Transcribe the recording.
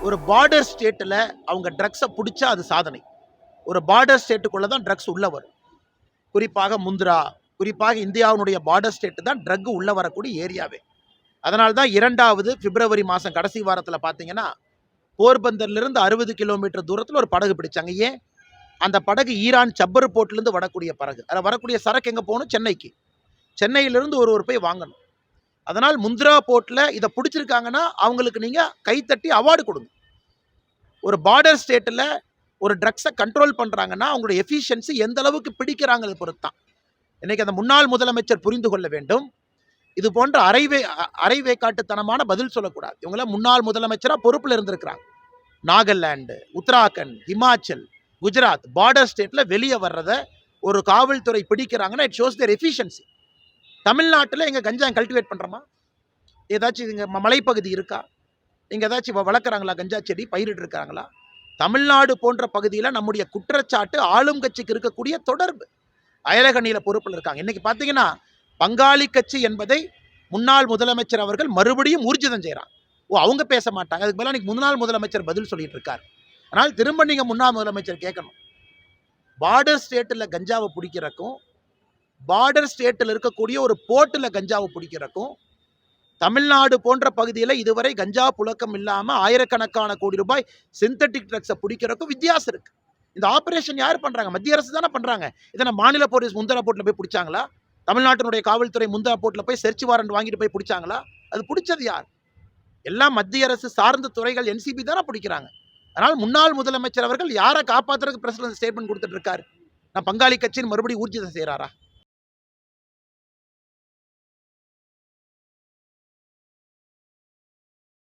ஒரு பார்டர் ஸ்டேட்டில் அவங்க ட்ரக்ஸை பிடிச்சா அது சாதனை. ஒரு பார்டர் ஸ்டேட்டுக்குள்ளே தான் ட்ரக்ஸ் உள்ளே வரும். குறிப்பாக முந்திரா, குறிப்பாக இந்தியாவினுடைய பார்டர் ஸ்டேட்டு தான் ட்ரக் உள்ளே வரக்கூடிய ஏரியாவே. அதனால தான் 2வது பிப்ரவரி மாதம் கடைசி வாரத்தில் பார்த்தீங்கன்னா போர்பந்தர்லேருந்து 60 கிலோமீட்டர் தூரத்தில் ஒரு படகு பிடிச்சாங்க. ஏன்? அந்த படகு ஈரான் சப்பர் போர்ட்லேருந்து வரக்கூடிய படகு. அதில் வரக்கூடிய சரக்கு எங்கே போகணும்? சென்னைக்கு. சென்னையிலிருந்து ஒரு போய் வாங்கணும். அதனால் முந்திரா போர்ட்டில் இதை பிடிச்சிருக்காங்கன்னா அவங்களுக்கு நீங்கள் கைத்தட்டி அவார்டு கொடுங்க. ஒரு பார்டர் ஸ்டேட்டில் ஒரு ட்ரக்ஸை கண்ட்ரோல் பண்ணுறாங்கன்னா அவங்களுடைய எஃபிஷியன்சி எந்த அளவுக்கு பிடிக்கிறாங்கிறது பொறுத்து தான். இன்றைக்கி அந்த முன்னாள் முதலமைச்சர் புரிந்து கொள்ள வேண்டும். இது போன்ற அரைவேக்காட்டுத்தனமான பதில் சொல்லக்கூடாது. இவங்களாம் முன்னாள் முதலமைச்சராக பொறுப்பில் இருந்திருக்கிறாங்க. நாகாலாந்து, உத்தராகண்ட், ஹிமாச்சல், குஜராத் பார்டர் ஸ்டேட்டில் வெளியே வர்றதை ஒரு காவல்துறை பிடிக்கிறாங்கன்னா இட் ஷோஸ் தேர் எஃபிஷியன்சி. தமிழ்நாட்டில் எங்கள் கஞ்சா கல்டிவேட் பண்ணுறோமா? ஏதாச்சும் இங்கே மலைப்பகுதி இருக்கா? இங்கே ஏதாச்சும் வளர்க்குறாங்களா? கஞ்சா செடி பயிரிட்டு இருக்காங்களா? தமிழ்நாடு போன்ற பகுதியில் நம்முடைய குற்றச்சாட்டு ஆளும் கட்சிக்கு இருக்கக்கூடிய தொடர்பு. அயலகணியில் பொறுப்பில் இருக்காங்க. இன்னைக்கு பார்த்தீங்கன்னா பங்காளி கட்சி என்பதை முன்னாள் முதலமைச்சர் அவர்கள் மறுபடியும் ஊர்ஜிதம் செய்கிறாங்க. அவங்க பேச மாட்டாங்க. அதுக்கு மேலே இன்னைக்கு முன்னாள் முதலமைச்சர் பதில் சொல்லிட்டு இருக்கார். ஆனால் திரும்ப நீங்கள் முன்னாள் முதலமைச்சர் கேட்கணும். பார்டர் ஸ்டேட்டில் கஞ்சாவை பிடிக்கிறக்கும், பார்டர் ஸ்டேட்டில் இருக்கக்கூடிய ஒரு போர்ட்டில் கஞ்சாவை பிடிக்கிறக்கும், தமிழ்நாடு போன்ற பகுதியில் இதுவரை கஞ்சா புழக்கம் இல்லாமல் ஆயிரக்கணக்கான கோடி ரூபாய் சிந்தட்டிக் ட்ரக்ஸை பிடிக்கிறக்கும் வித்தியாசம் இருக்கு. இந்த ஆபரேஷன் யார் பண்றாங்க? மத்திய அரசு தானே பண்றாங்க. இதை மாநில போலீஸ் முந்தரா போர்ட்டில் போய் பிடிச்சாங்களா? தமிழ்நாட்டினுடைய காவல்துறை முந்தரா போர்ட்டில் போய் சர்ச் வாரண்ட் வாங்கிட்டு போய் பிடிச்சாங்களா? அது பிடிச்சது யார்? எல்லாம் மத்திய அரசு சார்ந்த துறைகள் NCB தானே பிடிக்கிறாங்க. அதனால் முன்னாள் முதலமைச்சர் அவர்கள் யாரை காப்பாற்றுறதுக்கு பிரசிடன்ட் ஸ்டேட்மெண்ட் கொடுத்துட்டு இருக்காரு? நான் பங்காளி கட்சின்னு மறுபடியும் ஊர்ஜிதம் செய்கிறாரா?